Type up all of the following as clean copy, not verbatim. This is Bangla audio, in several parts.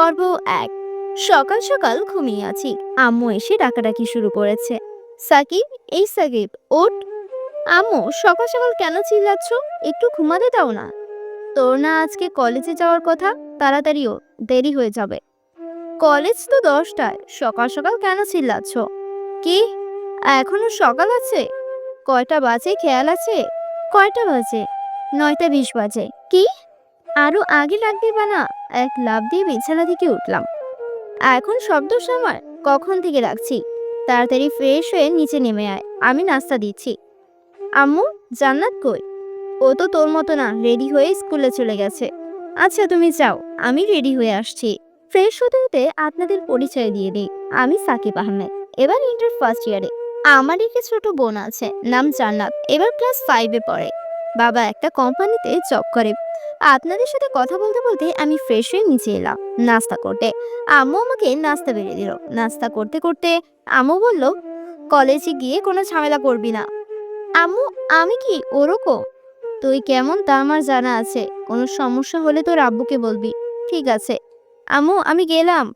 পর্ব ১। সকাল সকাল ঘুমিয়ে আছি, আম্মু এসে ডাকাডাকি শুরু করেছে। সাকিব, এই সাকিব, ওঠ। আম্মু, সকাল সকাল কেন চিল্লাচ্ছ? একটু ঘুমাতে দাও না। তোর না আজকে কলেজে যাওয়ার কথা? তাড়াতাড়ি ও, দেরি হয়ে যাবে। কলেজ তো 10টায়, সকাল সকাল কেন চিল্লাচ্ছ? কি, এখনো সকাল আছে? কয়টা বাজে খেয়াল আছে? কয়টা বাজে? 9টা 20 বাজে। কি, আরো আগে ডাক দিবা না? এক লাফ দিয়ে বিছানা থেকে উঠলাম। এখন শব্দ সামার, কখন থেকে রাখছি। তাড়াতাড়ি ফ্রেশ হয়ে নিচে নেমে আয়, আমি নাস্তা দিচ্ছি। আম্মু, জান্নাত কই? ও তো তোর মতো না, রেডি হয়ে স্কুলে চলে গেছে। আচ্ছা তুমি যাও, আমি রেডি হয়ে আসছি। ফ্রেশ হতে হতে আপনাদের পরিচয় দিয়ে দিই, আমি সাকিব আহমেদ, এবার ইন্টার ফার্স্ট ইয়ারে। আমার একটি ছোট বোন আছে, নাম জান্নাত, এবার ক্লাস 5-এ পড়ে। বাবা একটা কোম্পানিতে জব করে। আপনাদের সাথে কথা বলতে বলতে আমি ফ্রেশ হয়ে নিচে এলাম নাস্তা করতে। আম্মু আমাকে নাস্তা বেড়ে দিল। নাস্তা করতে করতে আম্মু বলল, কলেজে গিয়ে কোনো ঝামেলা করবি না। আম্মু, আমি কি ওরকম? তুই কেমন তা আমার জানা আছে, কোনো সমস্যা হলে তোর আব্বুকে বলবি। ঠিক আছে আম্মু, আমি গেলাম।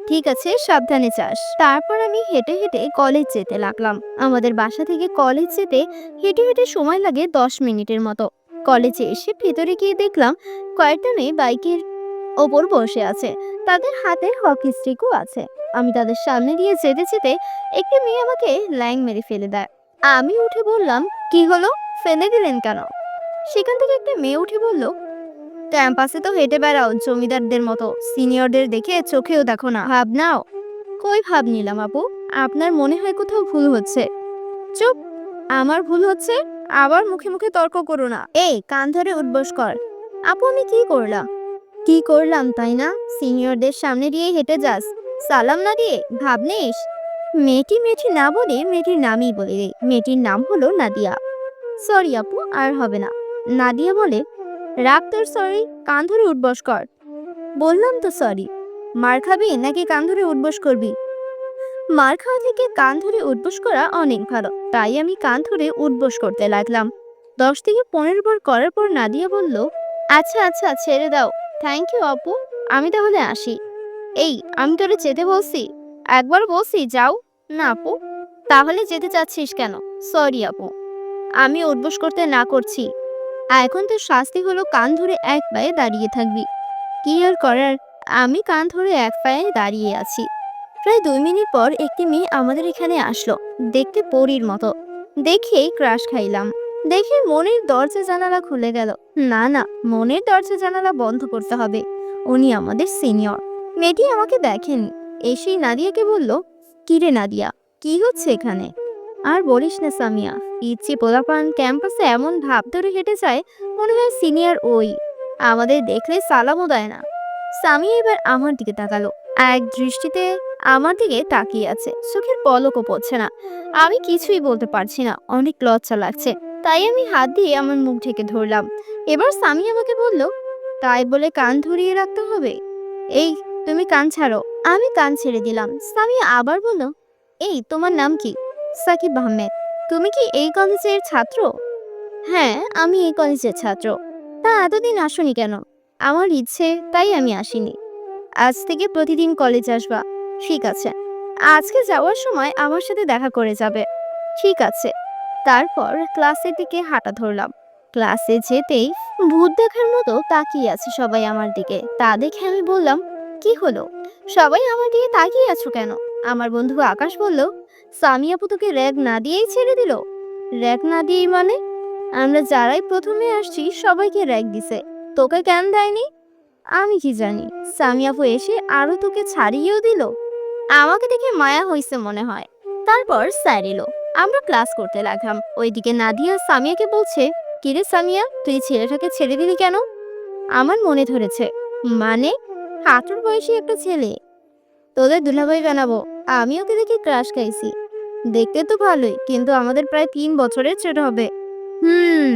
ঠিক আছে, সাবধানে যাস। তারপর আমি হেঁটে হেঁটে কলেজ যেতে লাগলাম। আমাদের বাসা থেকে কলেজ যেতে হেঁটে হেঁটে সময় লাগে 10 মিনিটের মতো। কলেজে এসে ভেতরে গিয়ে দেখলাম কয়েকটা মেয়ে বাইকের ওপর বসে আছে, তাদের হাতে হকি স্টিকও আছে। আমি তাদের সামনে দিয়ে যেতে যেতে একটি মেয়ে আমাকে ল্যাং মেরে ফেলে দেয়। আমি উঠে বললাম, কি হলো, ফেলে দিলেন কেন? সেখান থেকে একটা মেয়ে উঠে বলল, ক্যাম্পাসে তো হেঁটে বেড়াও জমিদারদের মতো, সিনিয়রদের দেখে চোখেও দেখো না, ভাব নাও। কই ভাব নিলাম আপু, আপনার মনে হয় কোথাও ভুল হচ্ছে। চুপ, আমার ভুল হচ্ছে? আবার মুখে মুখে তর্ক করো না। এই, কান ধরে উঠবস কর। আপু, আমি কি করলাম? কি করলাম তাই না? সিনিয়রদের সামনে দিয়ে হেঁটে যাস, সালাম না দিয়ে ভাব নিস? মেয়েটি না বলে মেয়েটির নামই বলে দেই। মেয়েটির নাম হলো নাদিয়া। সরি আপু, আর হবে না। নাদিয়া বলে, রাগ তোর সরি, কান ধরে উঠবস কর। বললাম তো সরি। মার খাবি নাকি কান ধরে উঠবস করবি? মার খাওয়া থেকে কান ধরে উঠবস করা অনেক ভালো, তাই আমি কান ধরে উঠবস করতে লাগলাম। 10 থেকে 15 বার করার পর নাদিয়া বলল, আচ্ছা আচ্ছা ছেড়ে দাও। থ্যাংক ইউ আপু, আমি তাহলে আসি। এই, আমি তোরে যেতে বলছি? একবার বলছি যাও। না আপু। তাহলে যেতে চাচ্ছিস কেন? সরি আপু, আমি উঠবস করতে না করছি। এখন তো শাস্তি হলো কান ধরে এক পায়ে দাঁড়িয়ে থাকবি। কি আর করার, আমি কান ধরে এক পায়ে দাঁড়িয়ে আছি। প্রায় 2 মিনিট পর একটি মেয়ে আমাদের এখানে আসলো, দেখতে পরীর মতো। দেখেই ক্রাশ খাইলাম। দেখে মনের দরজা জানালা খুলে গেল। না না, মনের দরজা জানালা বন্ধ করতে হবে। উনি আমাদের সিনিয়র। মেয়েটি আমাকে দেখেনি, এসেই নাদিয়াকে বলল, কিরে নাদিয়া, কি হচ্ছে এখানে? আর বলিস না সামিয়া, ইচ্ছে পোলাপান ক্যাম্পাসে এমন ভাব ধরে হেঁটে যায়, মনে হয় সিনিয়র ওই। আমাদের দেখলে সালামও দেয় না। সামিয়া এবার আমার দিকে তাকালো, এক দৃষ্টিতে আমার দিকে তাকিয়ে আছে, চোখের পলকও পড়ছে না। আমি কিছুই বলতে পারছি না, অনেক লজ্জা লাগছে। তাই আমি হাত দিয়ে আমার মুখ ঢেকে ধরলাম। এবার সামিয়া আমাকে বলল, তাই বলে কান ধরিয়ে রাখতে হবে? এই, তুমি কান ছাড়ো। আমি কান ছেড়ে দিলাম। সামিয়া আবার বলল, এই, তোমার নাম কি? সাকিব আহমেদ। তুমি কি এই কলেজের ছাত্র? হ্যাঁ, আমি এই কলেজের ছাত্র। তা এতদিন আসোনি কেন? আমার ইচ্ছে, তাই আমি আসিনি। আজ থেকে প্রতিদিন কলেজ আসবা। ঠিক আছে। আজকে যাওয়ার সময় আমার সাথে দেখা করে যাবে। ঠিক আছে। তারপর ক্লাসের দিকে হাঁটা ধরলাম। ক্লাসে যেতেই ভূত দেখার মতো তাকিয়ে আছে সবাই আমার দিকে। তা দেখে আমি বললাম, কি হলো, সবাই আমার দিকে তাকিয়ে আছো কেন? আমার বন্ধু আকাশ বলল, সামিয়া আপু তোকে র‍্যাগ না দিয়েই ছেড়ে দিল। র‍্যাগ না দিয়েই মানে? আমরা যারাই প্রথমে আসছি সবাইকে র‍্যাগ দিছে, তোকে কেন দেয়নি? আমি কি জানি। সামিয়া আপু এসে আরো তোকে ছাড়িয়েও দিল। আমাকে দেখে মায়া হইছে মনে হয়। তারপর স্যার এলো, আমরা ক্লাস করতে লাগলাম। ওইদিকে নাদিয়া সামিয়াকে বলছে, কিরে সামিয়া, তুই ছেলেটাকে ছেড়ে দিলি কেন? আমার মনে ধরেছে। মানে? হাঁটুর বয়সী একটা ছেলে, তোদের দুলাভাই বানাবো। আমি ওকে দেখে ক্রাশ খাইছি। দেখতে তো ভালোই, কিন্তু আমাদের প্রায় 3 বছরের ছোট হবে। হুম।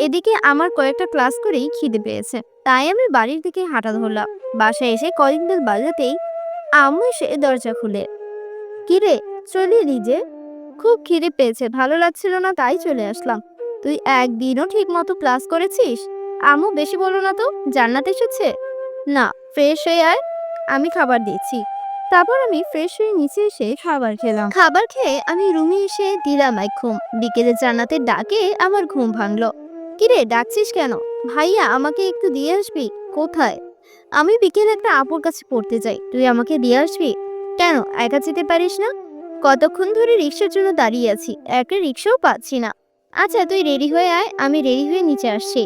এদিকে আমার কয়েকটা ক্লাস করেই খিদে পেয়েছে, তাই আমি বাড়ির দিকে হাঁটা ধরলাম। বাসায় এসে কলিং বেল বাজাতেই আম্মু এসে দরজা খুলে, কিরে, চলে এলি যে? খুব খিদে পেয়েছে, ভালো লাগছিল না, তাই চলে আসলাম। তুই একদিনও ঠিক মতো ক্লাস করেছিস? আম্মু, বেশি বলো না তো, জান্নাত এসেছে। না, ফ্রেশ হয়ে আয়। আমি খাবার দিচ্ছি। তারপর আমি ফ্রেশ হয়ে নিচে এসে খাবার খেলাম। খাবার খেয়ে আমি রুমে এসে দিলাম এক ঘুম। বিকেলে জান্নাতের ডাকে আমার ঘুম ভাঙলো। কিরে, ডাকছিস কেন? ভাইয়া, আমাকে একটু দিয়ে আসবি? কোথায়? আমি বিকেলে একটা আপুর কাছে পড়তে যাই, তুই আমাকে দিয়ে আসবি? কেন, একা যেতে পারিস না? কতক্ষণ ধরে রিক্সার জন্য দাঁড়িয়ে আছি, একটা রিক্সাও পাচ্ছি না। আচ্ছা, তুই রেডি হয়ে আয়, আমি রেডি হয়ে নিচে আসছি।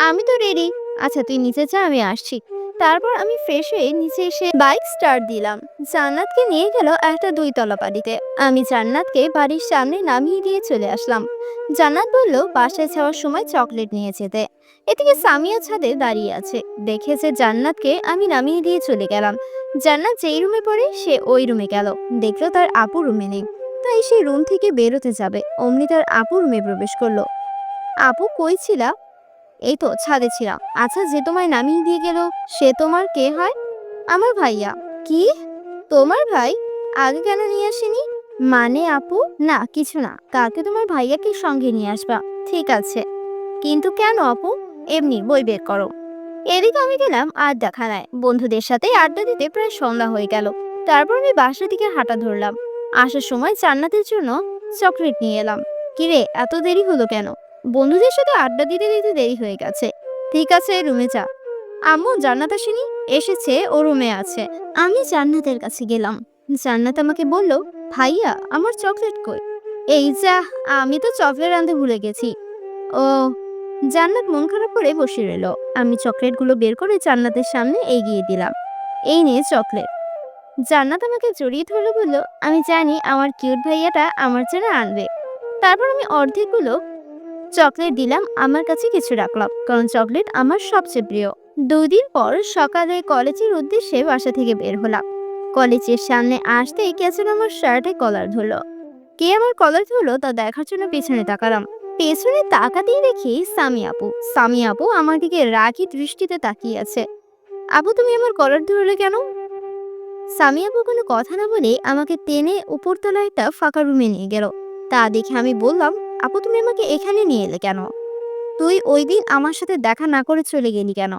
আমি তো রেডি। আচ্ছা, তুই নিচে যা, আমি আসছি। তারপর আমি ফ্রেশ হয়ে নিচে এসে বাইক স্টার্ট দিলাম। জান্নাতকে নিয়ে গেল একটা 2 তলা বাড়িতে। আমি জান্নাতকে বাড়ির সামনে নামিয়ে দিয়ে চলে আসলাম। জান্নাত বলল বাসায় যাওয়ার সময় চকলেট নিয়ে যেতে। এদিকে সামিয়া ছাদে দাঁড়িয়ে আছে, দেখেছে জান্নাতকে আমি নামিয়ে দিয়ে চলে গেলাম। জান্নাত যেই রুমে পড়ে সে ওই রুমে গেল, দেখলো তার আপু রুমে নেই। তাই সে রুম থেকে বেরোতে যাবে, অমনি তার আপু রুমে প্রবেশ করলো। আপু, কই ছিলা? এই তো ছাদে ছিলাম। আচ্ছা, যে তোমায় নামিয়ে দিয়ে গেল সে তোমার কে হয়? আমার ভাইয়া। কি, তোমার ভাই? আগে কেন নিয়ে আসেনি? মানে আপু, না কিছু না, কালকে তোমার ভাইয়াকে সঙ্গে নিয়ে আসবা। ঠিক আছে, কিন্তু কেন আপু? এমনি, বই বের করো। এদিকে আমি গেলাম আড্ডাখানায়, বন্ধুদের সাথে আড্ডা দিতে প্রায় সন্ধ্যা হয়ে গেল। তারপর আমি বাসার দিকে হাঁটা ধরলাম। আসার সময় জান্নাতের জন্য চকলেট নিয়ে এলাম। কিরে, এত দেরি হলো কেন? বন্ধুদের সাথে আড্ডা দিতে দিতে দেরি হয়ে গেছে। ঠিক আছে, রুমে যা। আম্মু, জান্নাত আসেনি? এসেছে, ও রুমে আছে। আমি জান্নাতের কাছে গেলাম। জান্নাত আমাকে বলল, ভাইয়া, আমার চকলেট কই? এই যা, আমি তো চকলেট আনতে ভুলে গেছি। ও। জান্নাত মন খারাপ করে বসে রইল। আমি চকলেটগুলো বের করে জান্নাতের সামনে এগিয়ে দিলাম। এই নিয়ে চকলেট। জান্নাত আমাকে জড়িয়ে ধরে বলল, আমি জানি আমার কিউট ভাইয়াটা আমার জন্য আনবে। তারপর আমি অর্ধেকগুলো চকলেট দিলাম, আমার কাছে কিছু রাখলাম, কারণ চকলেট আমার সবচেয়ে প্রিয়। 2 দিন পর সকালে কলেজের উদ্দেশ্যে বাসা থেকে বের হলাম। কলেজের সামনে আসতেই কে যেন আমার শার্টে কলার ধরলো। কে আমার কলার ধরলো তা দেখার জন্য পেছনে তাকালাম। পেছনে তাকাতেই দেখি সামি আপু। সামি আপু আমার দিকে রাগী দৃষ্টিতে তাকিয়ে আছে। আপু, তুমি আমার কলার ধরলে কেন? সামি আপু কোনো কথা না বলে আমাকে টেনে উপরতলা একটা ফাঁকা রুমে নিয়ে গেল। তা দেখে আমি বললাম, আপু, তুমি আমাকে এখানে নিয়ে এলে কেন? তুই ওই দিন আমার সাথে দেখা না করে চলে গেলি কেন?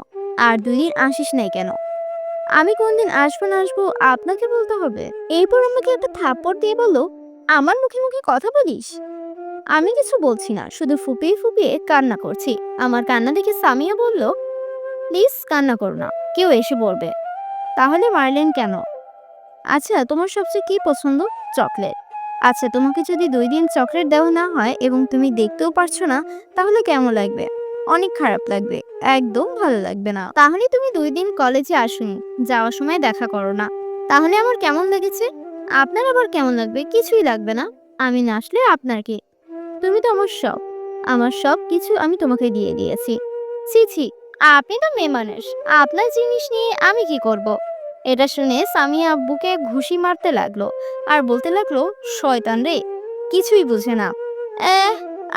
আর 2 দিন আসিস নাই কেন? আমি কোনদিন আসবো না আসবো আপনাকে বলতে হবে? এরপর আমাকে একটা থাপ্পড় দিয়ে বলল, আমার মুখে মুখে কথা বলিস? আমি কিছু বলছি না, শুধু ফুপিয়ে ফুপিয়ে কান্না করছি। আমার কান্না দেখে সামিয়া বলল, প্লিজ কান্না করো না, কেউ এসে পড়বে। তাহলে মারলেন কেন? আচ্ছা, তোমার সবচেয়ে কি পছন্দ? চকলেট। আচ্ছা, তোমাকে যদি 2 দিন চকলেট দেওয়া না হয় এবং তুমি দেখতেও পারছো না, তাহলে কেমন লাগবে? অনেক খারাপ লাগবে, একদম ভালো লাগবে না। তাহলে তুমি 2 দিন কলেজে আসুনি, যাওয়ার সময় দেখা করো না। তাহলে আমার কেমন লেগেছে? আপনার আবার কেমন লাগবে? কিছুই লাগবে না। আমি না আসলে আপনার কি? তুমি তো আমার সব। আমার সব কিছু আমি তোমাকে দিয়ে দিয়েছি। ছি ছি, আপনি তো মেয়ে মানুষ, আপনার জিনিস নিয়ে আমি কি করব? এটা শুনে সামিয়া আব্বুকে ঘুষি মারতে লাগলো আর বলতে লাগলো, শয়তান রে, কিছুই বুঝে না। এহ,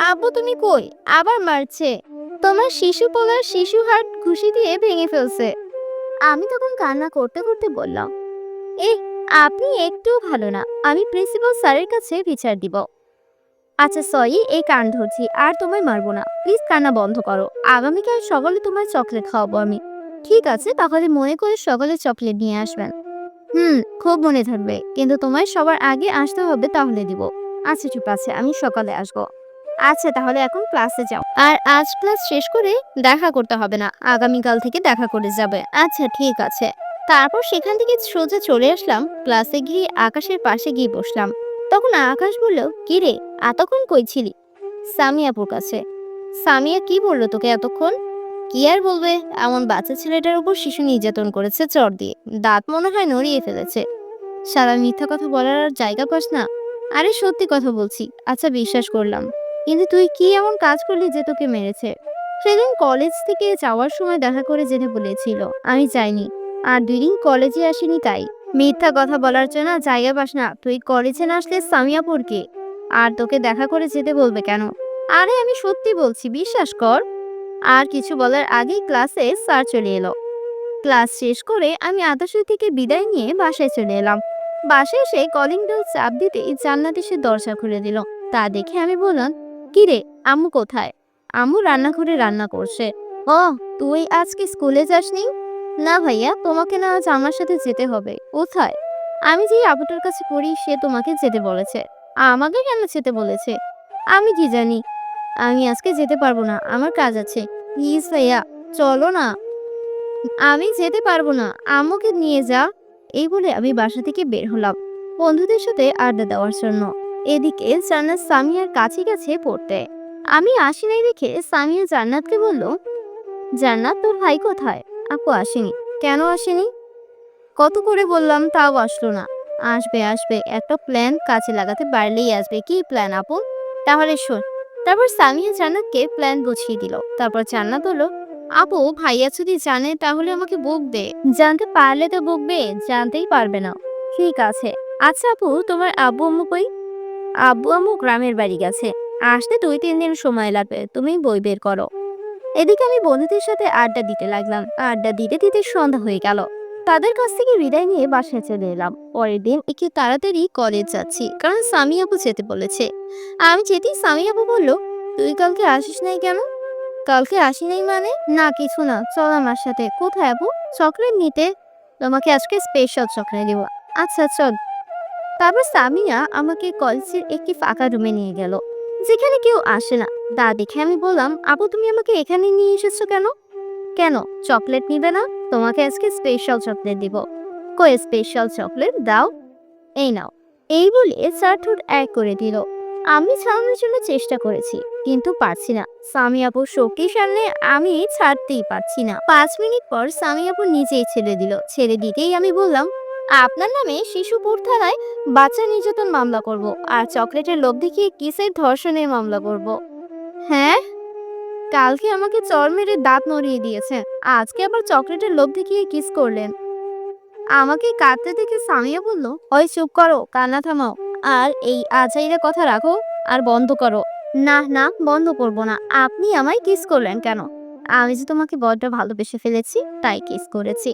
আব্বু তুমি কই? আবার মারছে। তোমার শিশু পোলার শিশু হাট ঘুষি দিয়ে ভেঙে ফেলছে। আমি তখন কান্না করতে করতে বললাম, এহ, আপনি একটু ভালো না, আমি প্রিন্সিপাল স্যারের কাছে বিচার দিব। আচ্ছা সরি, এই কান ধরছি, আর তোমায় মারবো না, প্লিজ কান্না বন্ধ করো। আগামীকাল সকালে তোমায় চকলেট খাওয়াবো আমি। ঠিক আছে, তাহলে মনে করে সকালে চকলেট নিয়ে আসবেন। খুব মনে থাকবে, কিন্তু তোমায় সবার আগে আসতে হবে, তাহলে দিব। আচ্ছা ঠিক আছে, আমি সকালে আসবো। আচ্ছা, তাহলে এখন ক্লাসে যাও, আর আজ ক্লাস শেষ করে দেখা করতে হবে না, আগামীকাল থেকে দেখা করে যাবে। আচ্ছা ঠিক আছে। তারপর সেখান থেকে সোজা চলে আসলাম ক্লাসে, গিয়ে আকাশের পাশে গিয়ে বসলাম। তখন আকাশ বলল, কি রে, এতক্ষণ কই ছিলি? সামিয়াপুর কাছে। সামিয়া কি বললো তোকে এতক্ষণ? কি আর বলবে, এমন বাচ্চা ছেলেটার উপর শিশু নির্যাতন করেছে চর দিয়ে, দাঁত মনে হয় নড়িয়ে ফেলেছে। সারা মিথ্যা কথা বলার আর জায়গা পাস না? আরে সত্যি কথা বলছি। আচ্ছা বিশ্বাস করলাম, কিন্তু তুই কি এমন কাজ করলি যে তোকে মেরেছে? সেদিন কলেজ থেকে যাওয়ার সময় দেখা করে যেতে বলেছিল, আমি যাইনি, আর 2 দিন কলেজে আসিনি তাই। মিথ্যা কথা বলার জন্য জায়গা পাস না? তুই কলেজে না আসলে সামিয়াপুরকে আর তোকে দেখা করে যেতে বলবে কেন? আরে আমি সত্যি বলছি, বিশ্বাস কর। আর কিছু বলার আগেই ক্লাসে স্যার চলে এলো। ক্লাস শেষ করে আমি আদর্শ থেকে বিদায় নিয়ে বাসায় চলে এলাম। বাসায় এসে কলিং বেল চাপ দিতেই জান্নাত এসে দরজা খুলে দিল। তা দেখে আমি বললাম, কি রে, আম্মু কোথায়? আম্মু রান্নাঘরে রান্না করছে। ও, তুই আজকে স্কুলে যাসনি? না ভাইয়া, তোমাকে না আজ আমার সাথে যেতে হবে। কোথায়? আমি যে আপুটার কাছে পড়ি সে তোমাকে যেতে বলেছে। আমাকে কেন যেতে বলেছে? আমি কি জানি? আমি আজকে যেতে পারবো না, আমার কাজ আছে। প্লিজ ভাইয়া, চলো না। আমি যেতে পারবো না, আম্মুকে নিয়ে যা। এই বলে আমি বাসা থেকে বের হলাম বন্ধুদের সাথে আড্ডা দেওয়ার জন্য। এদিকে জান্নাত সামিয়ার কাছে গেছে পড়তে। আমি আসি নাই দেখে সামিয়া জান্নাতকে বলল, জান্নাত তোর ভাই কোথায়? আপু আসেনি। কেন আসেনি? কত করে বললাম তাও আসলো না। আসবে আসবে, একটা প্ল্যান কাজে লাগাতে পারলেই আসবে। কি প্ল্যান আপু? তাহলে শোন। তারপর সামিয়া জান্নাতকে প্ল্যান বুঝিয়ে দিল। তারপর জান্নাত বলল, আপু ভাইয়া যদি জানে তাহলে আমাকে বকবে। জানতে পারলে তো বকবে, জানতেই পারবে না। ঠিক আছে। আচ্ছা আপু, তোমার আব্বু আম্মু কই? আব্বু আম্মু গ্রামের বাড়ি গেছে, আসতে 2-3 দিন সময় লাগবে। তুমি বই বের করো। এদিকে আমি বন্ধুদের সাথে আড্ডা দিতে লাগলাম। আড্ডা দিতে দিতে সন্ধ্যা হয়ে গেল। তাদের কাছ থেকে বিদায় নিয়ে বাসায় চলে এলাম। পরের দিন একটু তাড়াতাড়ি কলেজ যাচ্ছি, কারণ সামি আপু যেতে বলেছে। আমি যেতেই সামি আপু বলল, তুই কালকে আসিস নাই কেন? কালকে আসি নাই মানে? না কিছু না, চল আমার সাথে। কোথায় আপু? চকলেট নিতে। তোমাকে আজকে স্পেশাল চকলেট দেবো। আচ্ছা চল। তারপর সামিয়া আমাকে কলেজের একটি ফাঁকা রুমে নিয়ে গেল, যেখানে কেউ আসে না। তা দেখে আমি বললাম, আপু তুমি আমাকে এখানে নিয়ে এসেছো কেন? কেন, চকলেট নিবে না? তোমাকে আজকে স্পেশাল চকলেট দিব। কই স্পেশাল চকলেট দাও। এই নাও। এই বলে 4 ঠোঁট এক করে দিল। আমি ছাড়ানোর জন্য চেষ্টা করেছি, কিন্তু পারছি না। সামি আপুর শক্তির সামনে আমি ছাড়তেই পারছি না। 5 মিনিট পর সামি আপু নিজেই ছেড়ে দিল। ছেড়ে দিতেই আমি বললাম, আপনার নামে শিশুপুর থানায় বাচ্চা নির্যাতন মামলা করব, আর চকলেটের লোভ দেখিয়ে কিসের ধর্ষণের মামলা করব। হ্যাঁ, কালকে আমাকে চড় মেরে দাঁত নড়িয়ে দিয়েছেন, আজকে আবার চকলেটের লোভ দেখিয়ে কিস করলেন। আমাকে কাঁদতে দেখে সামিয়া বলল, ওই চুপ করো, কান্না থামাও। আর এই আজাইরা কথা রাখো আর বন্ধ করো। না না, বন্ধ করব না। আপনি আমায় কিস করলেন কেন? আমি যে তোমাকে বড্ড ভালোবেসে ফেলেছি, তাই কিস করেছি।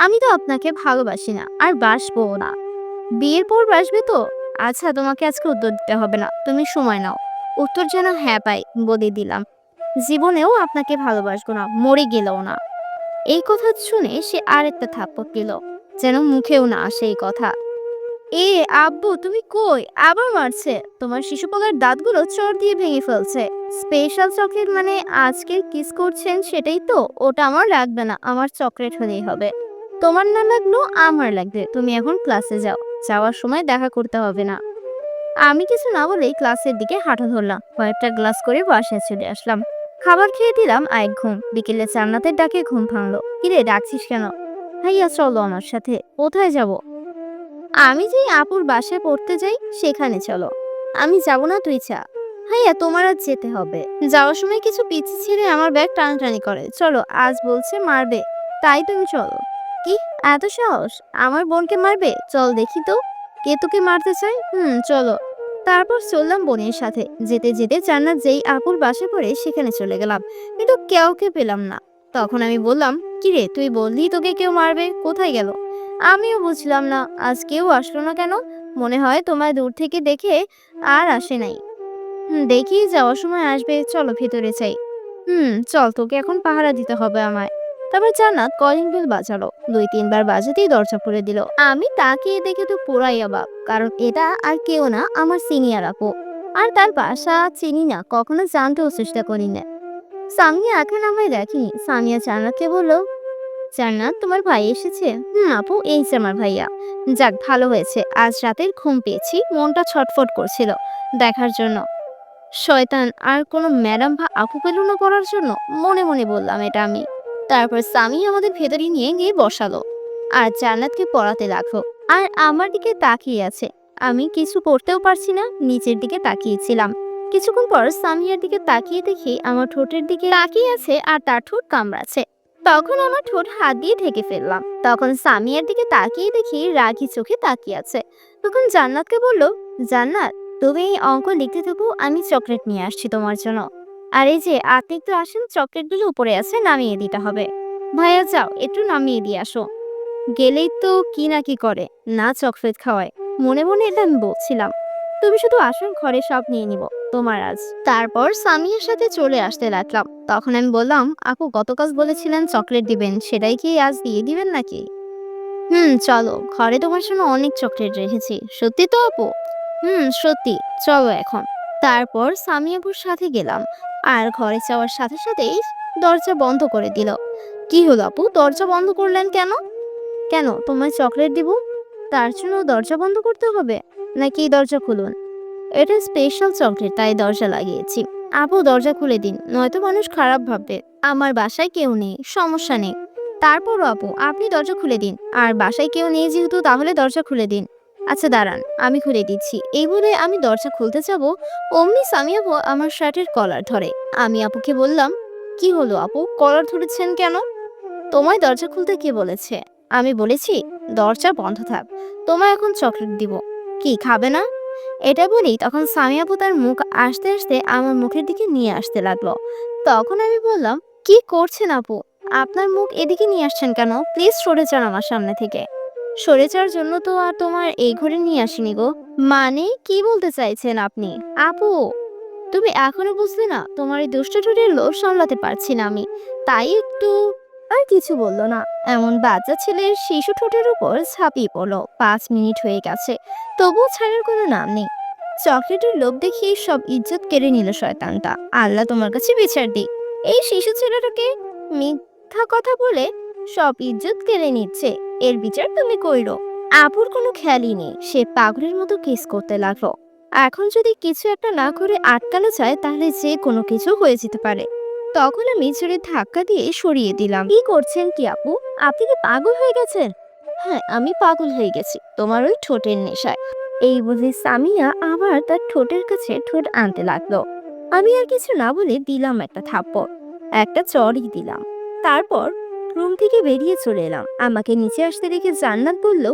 আমি তো আপনাকে ভালোবাসি না, আর বাসবো না। বিয়ের পর বাসবে তো? আচ্ছা, তোমাকে আজকে উত্তর দিতে হবে না, তুমি সময় নাও। উত্তর যেন হ্যাঁ পাই, বলে দিলাম। জীবনেও আপনাকে ভালোবাসবো না, মরে গেলেও না। এই কথা শুনে সে আরেকটা থাপ্পড় দিল, যেন মুখেও না আসে এই কথা। এ আব্বু তুমি কই? আবার মারছে। তোমার শিশুপালার দাঁতগুলো চড় দিয়ে ভেঙে ফেলছে। স্পেশাল চকলেট মানে আজকে কিস করছেন সেটাই তো? ওটা আমার লাগবে না, আমার চকলেট হলেই হবে। তোমার না লাগলো আমার লাগবে। তুমি এখন ক্লাসে যাও, যাওয়ার সময় দেখা করতে হবে না। আমি কিছু না বলেই ক্লাসের দিকে হাঁটা ধরলাম। কয়েকটা গ্লাস করে বাসায় চলে আসলাম। খাবার খেয়ে দিলাম এক ঘুম। বিকেলে জান্নাতের ডাকে ঘুম ভাঙলো। কিরে ডাকছিস কেন? ভাইয়া চলো আমার সাথে। কোথায় যাব? আমি যেই আপুর বাসায় পড়তে যাই সেখানে চলো। আমি যাব না, তুই যা। ভাইয়া তোমার আজ যেতে হবে। যাওয়ার সময় কিছু পিচ্ছি ছেড়ে আমার ব্যাগ টানাটানি করে। চলো, আজ বলছে মারবে, তাই তুমি চলো। কি, এত সাহস? আমার বোনকে মারবে? চল দেখি তো, কে তোকে মারতে চায়। চলো। তারপর চললাম বোনের সাথে। যেতে যেতে জান্নাত যেই আপুর বাসায় পড়ে সেখানে চলে গেলাম, কিন্তু কাউকে পেলাম না। তখন আমি বললাম, কিরে তুই বললি তোকে কেউ মারবে, কোথায় গেল? আমিও বুঝলাম না, আজ কেউ আসলো না কেন? মনে হয় তোমায় দূর থেকে দেখে আর আসে নাই। দেখি যাওয়ার সময় আসবে, চলো ভেতরে চাই। চল, তোকে এখন পাহারা দিতে হবে আমায়। তারপর জান্নাত কলিং বেল বাজালো। 2-3 বার বাজাতেই দরজা খুলে দিল। আমি তাকিয়ে দেখে তো পুরাই অবাক, কারণ এটা আর কেউ না, আমার সিনিয়র আপু। আর তার বাসা চিনি না, কখনো জানতেও চেষ্টা করি না। সামিয়া এখন আমায় দেখেনি। সামিয়া জান্নাতকে বলল, জান্নাত তোমার ভাই এসেছে? আপু, এই যে আমার ভাইয়া। যাক ভালো হয়েছে, আজ রাতের ঘুম পেয়েছি, মনটা ছটফট করছিল দেখার জন্য। শয়তান, আর কোনো ম্যাডাম বা আপু পেল না পড়ার জন্য। মনে মনে বললাম এটা আমি। তারপর সামি আমাদের ভেতরে নিয়ে গিয়ে বসালো আর জান্নাতকে পড়াতে লাগলো। আর আমার দিকে তাকিয়ে আছে। আমি কিছু পড়তেও পারছি না, নিচের দিকে তাকিয়েছিলাম। কিছুক্ষণ পর সামিয়ার দিকে তাকিয়ে দেখি আমার ঠোঁটের দিকে তাকিয়ে আছে আর তার ঠোঁট কামড়াচ্ছে। তখন আমার ঠোঁট হাত দিয়ে ঢেকে ফেললাম। তখন সামিয়ার দিকে তাকিয়ে দেখি রাগী চোখে তাকিয়ে আছে। তখন জান্নাতকে বলল, জান্নাত তুমি এই অঙ্ক লিখতে থাকো, আমি চকলেট নিয়ে আসছি তোমার জন্য। আর এই যে আপনি একটু আসেন, চকলেটগুলো উপরে আছে, নামিয়ে দিতে হবে। ভাইয়া যাও, একটু নামিয়ে দিয়ে আসো। গেলেই তো কি না কি করে, না চকলেট খাওয়ায়। মনে মনে এটা আমি বলছিলাম। তুমি শুধু আসুন, ঘরে সব নিয়ে নিব তোমার আজ। তারপর সামিয়ার সাথে চলে আসতে লাগলাম। তখন আমি বললাম, আপু গতকাল বলেছিলেন চকলেট দিবেন, সেটাই কি আজ দিয়ে দিবেন নাকি? চলো, ঘরে তোমার জন্য অনেক চকলেট রেখেছি। সত্যি তো আপু? সত্যি। চলো এখন। তারপর সামিয়াপুর সাথে গেলাম, আর ঘরে যাওয়ার সাথে সাথেই দরজা বন্ধ করে দিল। কি হলো আপু, দরজা বন্ধ করলেন কেন? কেন, তোমায় চকলেট দিব, তার জন্য দরজা বন্ধ করতে হবে? নাকি দরজা খুলুন? এটা স্পেশাল চকলেট, তাই দরজা লাগিয়েছি। আপু দরজা খুলে দিন, নয়তো মানুষ খারাপ ভাববে। আমার বাসায় কেউ নেই, সমস্যা নেই। তারপরও আপু আপনি দরজা খুলে দিন। আর বাসায় কেউ নেই যেহেতু, তাহলে দরজা খুলে দিন। আচ্ছা দাঁড়ান, আমি খুলে দিচ্ছি। এই বলে আমি দরজা খুলতে যাব, অমনি সামিয়া আপু আমার শার্টের কলার ধরে। আমি আপুকে বললাম, কি হলো আপু, কলার ধরেছেন কেন? তোমায় দরজা খুলতে কে বলেছে? আমি বলেছি দরজা বন্ধ থাক, তোমায় এখন চকলেট দিব। কি খাবে না? এটা বলেই তখন সামিয়া আপু তার মুখ আসতে আসতে আমার মুখের দিকে নিয়ে আসতে লাগলো। তখন আমি বললাম, কি করছেন আপু, আপনার মুখ এদিকে নিয়ে আসছেন কেন? প্লিজ সরে যান আমার সামনে থেকে। সরে যাওয়ার জন্য তো আর তোমার এই ঘরে নিয়ে আসিনি গো। মানে কি বলতে চাইছেন আপনি? আপু তুমি এখনো বুঝলে না, তোমার এই দুষ্ট ঠোঁটের লোভ সামলাতে পারছি না আমি, তাই একটু। আর কিছু বললো না, এমন বাচ্চা ছেলের শিশু ঠোঁটের উপর ঝাঁপিয়ে পড়লো। 5 মিনিট হয়ে গেছে, তবুও ছাড়ার কোনো নাম নেই। চকলেটের লোভ দেখিয়ে সব ইজ্জত কেড়ে নিল শয়তানটা। আল্লাহ তোমার কাছে বিচার দিক, এই শিশু ছেলেটাকে মিথ্যা কথা বলে সব ইজ্জত কেড়ে নিচ্ছে, এর বিচার তুমি কইরো। আপুর কোনো খেয়ালই নেই, সে পাগলের মতো কিস করতে লাগলো। এখন যদি কিছু একটা না করে আটকানো যায়, তাহলে যে কোনো কিছু হয়ে যেতে পারে। তখন আমি জোরে ধাক্কা দিয়ে সরিয়ে দিলাম। কি করছেন কি আপু, আপনি কি পাগল হয়ে গেছেন? হ্যাঁ, আমি পাগল হয়ে গেছি তোমার ওই ঠোঁটের নেশায়। এই বলে সামিয়া আবার তার ঠোঁটের কাছে ঠোঁট আনতে লাগলো। আমি আর কিছু না বলে দিলাম একটা থাপ্পড়, একটা চড়ই দিলাম। তারপর রুম থেকে বেরিয়ে চলে এলাম। আমাকে নিচে আসতে দেখে জান্নাত বলল,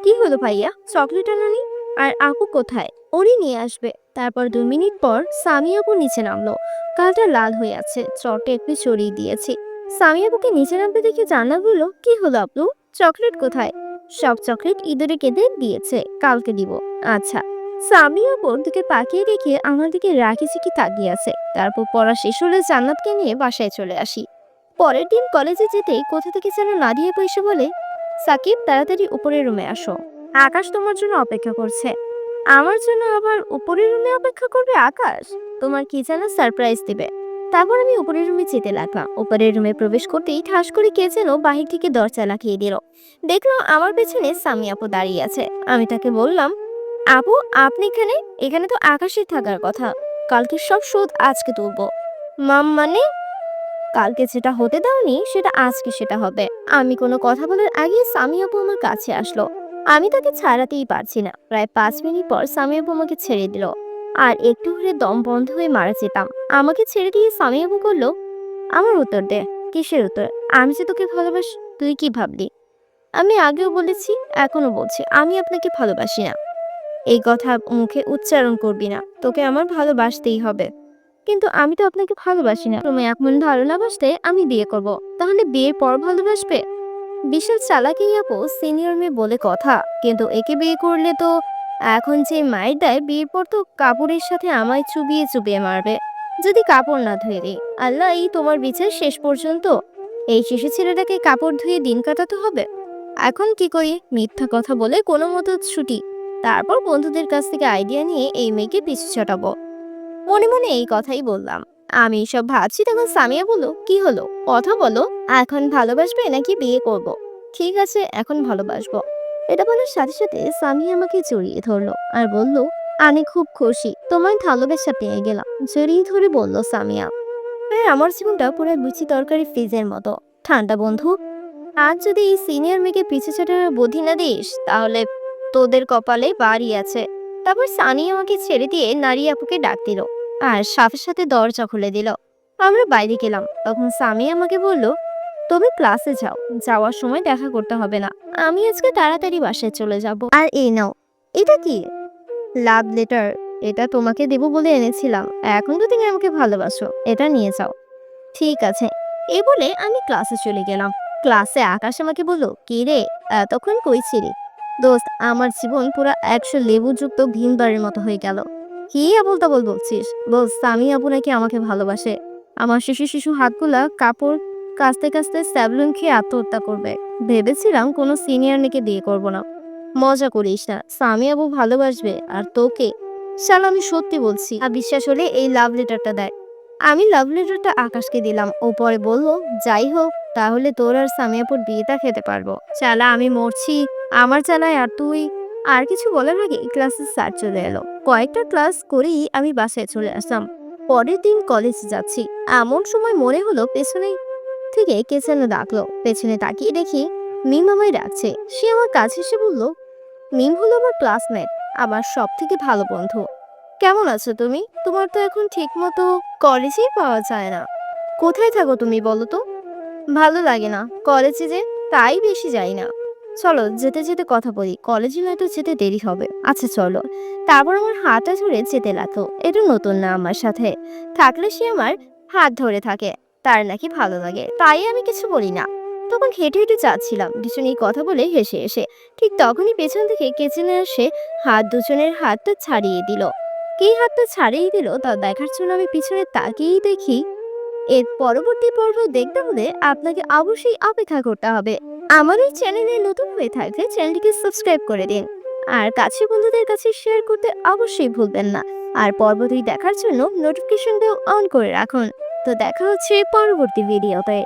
কি হলো ভাইয়া, চকলেট আনানি? আর আপু কোথায়? উনি নিয়ে আসবে। তারপর 2 মিনিট পর সামিয়া আপু নিচে নামলো। গালটা লাল হয়ে আছে, চটে একটু চড়িয়ে দিয়েছি। সামিয়া আপুকে নিচে নামতে দেখে জান্নাত বলল, কি হলো আপু, চকলেট কোথায়? সব চকলেট ইঁদুরে কেঁদে দিয়েছে, কালকে দিব। আচ্ছা। সামিয়া আপুর দিকে তাকিয়ে রেখে আমার দিকে রাখি চিকি তাকিয়ে আছে। তারপর পড়া শেষ হলে জান্নাতকে নিয়ে বাসায় চলে আসি। পরের দিন কলেজে যেতেই কোথা থেকে যেন নাদিয়া পয়সা বলে, সাকিব তাড়াতাড়ি উপরের রুমে আসো, আকাশ তোমার জন্য অপেক্ষা করছে। আমার জন্য আবার উপরের রুমে অপেক্ষা করবে আকাশ? তোমার কি যেন সারপ্রাইজ দিবে। তারপর আমি উপরের রুমে যেতে লাগলাম। উপরের রুমে প্রবেশ করতেই ঠাস করে কে যেন বাহির থেকে দরজা লাগিয়ে দিল। দেখলাম আমার পেছনে সামি আপু দাঁড়িয়ে আছে। আমি তাকে বললাম, আপু আপনি এখানে? এখানে তো আকাশের থাকার কথা, কালকে সব শোধ আজকে তুলবো। মানে? কালকে যেটা হতে দাওনি সেটা আজকে সেটা হবে। আমি কোনো কথা বলার আগে সামি আপু আমার কাছে আসলো। আমি তাকে ছাড়াতেই পারছি না। প্রায় 5 মিনিট পর সামি আপু আমাকে ছেড়ে দিল। আর একটু হলে দম বন্ধ হয়ে মারা যেতাম। আমাকে ছেড়ে দিয়ে সামি আপু করলো, আমার উত্তর দে। কিসের উত্তর? আমি যে তোকে ভালোবাসি, তুই কি ভাবলি? আমি আগেও বলেছি, এখনো বলছি, আমি আপনাকে ভালোবাসি না। এই কথা মুখে উচ্চারণ করবি না, তোকে আমার ভালোবাসতেই হবে। কিন্তু আমি তো আপনাকে ভালোবাসি না। তুমি এখন ভালোবাসতে আমি বিয়ে করব, তাহলে বিয়ের পর ভালোবাসবে? বিশাল চালাকি আপু, সিনিয়র মেয়ে বলে কথা। কিন্তু একে বিয়ে করলে তো এখন যে মায়ের দেয়, বিয়ের পর তো কাপড়ের সাথে আমায় চুবিয়ে চুবিয়ে মারবে যদি কাপড় না ধুয়ে দিই। আল্লাহ, এই তোমার বিচার শেষ পর্যন্ত এই শিশু ছেলেটাকে কাপড় ধুয়ে দিন কাটাতে হবে। এখন কি করি? মিথ্যা কথা বলে কোনো মতো ছুটি। তারপর বন্ধুদের কাছ থেকে আইডিয়া নিয়ে এই মেয়েকে পিছু ছাটাবো। মনে মনে এই কথাই বললাম। আমি সব ভাবছি, তখন সামিয়া বলল, কি হলো, কথা বলো। এখন ভালোবাসবে নাকি বিয়ে করব? ঠিক আছে, এখন ভালোবাসবো। এটা বলার সাথে সাথে সামিয়া আমাকে জড়িয়ে ধরলো আর বলল, আমি খুব খুশি, তোমার ভালোবাসা পেয়ে গেলাম। জড়িয়ে ধরে বলল সামিয়া, হ্যাঁ, আমার জীবনটা পুরো লুচি তরকারি ফ্রিজের মতো ঠান্ডা বন্ধু। আজ যদি এই সিনিয়র মেয়েকে পিছু ছাড়ার বুদ্ধি না দিস, তাহলে তোদের কপালে বাড়ি আছে। তারপর সানি আমাকে ছেড়ে দিয়ে নারী আপুকে ডাক দিল, আর সাথে সাথে দরজা খুলে দিল। আমরা বাইরে গেলাম। তখন সামি আমাকে বলল, তুমি ক্লাসে যাও, যাওয়ার সময় দেখা করতে হবে না। আমি আজকে তাড়াতাড়ি বাসায় চলে যাব। আর এই নাও, এটা কি? Love letter. এটা তোমাকে দেবো বলে এনেছিলাম। এখন তো তুমি আমাকে ভালোবাসো, এটা নিয়ে যাও। ঠিক আছে। এই বলে আমি ক্লাসে চলে গেলাম। ক্লাসে আকাশ আমাকে বলল, কি রে, এতক্ষণ কই ছিলি? দোস্ত, আমার জীবন পুরো 100 লেবুযুক্ত ভিমবারের মতো হয়ে গেল। কি আবোল তাবোল বলছিস? বল, সামি আপু নাকি আমাকে ভালোবাসে? আমার শিশু শিশু হাতগুলা কাপড় কাচতে কাচতে স্যাভলন খেয়ে আত্মহত্যা করবে। ভেবেছিলাম কোনো সিনিয়র মেয়েকে বিয়ে করব না। মজা করিস না, সামি আপু ভালোবাসবে আর তোকে। শালা, আমি সত্যি বলছি। আর বিশ্বাস হলে এই লাভ লেটারটা দেয়। আমি লাভ লেটারটা আকাশকে দিলাম। ও পরে বলল, যাই হোক, তাহলে তোর আর সামি আপুর বিয়েটা খেতে পারবো। শালা, আমি মরছি আমার চালায়। আর তুই? আর কিছু বলার আগে ক্লাসের স্যার চলে এলো। কয়েকটা ক্লাস করেই আমি বাসায় চলে আসলাম। পরের দিন কলেজে যাচ্ছি, এমন সময় মনে হলো পেছনে থেকে কে যেন ডাকলো। পেছনে তাকিয়ে দেখি মিম আমায় ডাকছে। সে আমার কাছে এসে বলল, মিম হলো আমার ক্লাসমেট, আমার সব থেকে ভালো বন্ধু। কেমন আছো তুমি? তোমার তো এখন ঠিক মতো কলেজেই পাওয়া যায় না। কোথায় থাকো তুমি বলো তো? ভালো লাগে না কলেজে যে, তাই বেশি যাই না। চলো যেতে যেতে কথা বলি, কলেজে নয়তো যেতে দেরি হবে। আচ্ছা চলো। তারপর আমার হাতটা ধরে যেতে লাগলো। এটা নতুন না আমার সাথে, থাকলে সে আমার হাত ধরে থাকে। তার নাকি ভালো লাগে, তাই আমি কিছু বলি না। তখন হেঁটে হেঁটে যাচ্ছিলাম, দুজনেই কথা বলে হেসে এসে। ঠিক তখনই পেছন থেকে কে যেন এসে দুজনের হাতটা ছাড়িয়ে দিল। কে হাতটা ছাড়িয়ে দিল তা দেখার জন্য আমি পিছনে তাকিয়েই দেখি। এর পরবর্তী পর্ব দেখতে হলে আপনাকে অবশ্যই অপেক্ষা করতে হবে। আমার এই চ্যানেলে নতুন হয়ে থাকলে চ্যানেলটিকে সাবস্ক্রাইব করে দিন। আর কাছের বন্ধুদের কাছে শেয়ার করতে অবশ্যই ভুলবেন না। আর পরবর্তী দেখার জন্য নোটিফিকেশন বেল অন করে রাখুন। তো দেখা হচ্ছে পরবর্তী ভিডিওতে।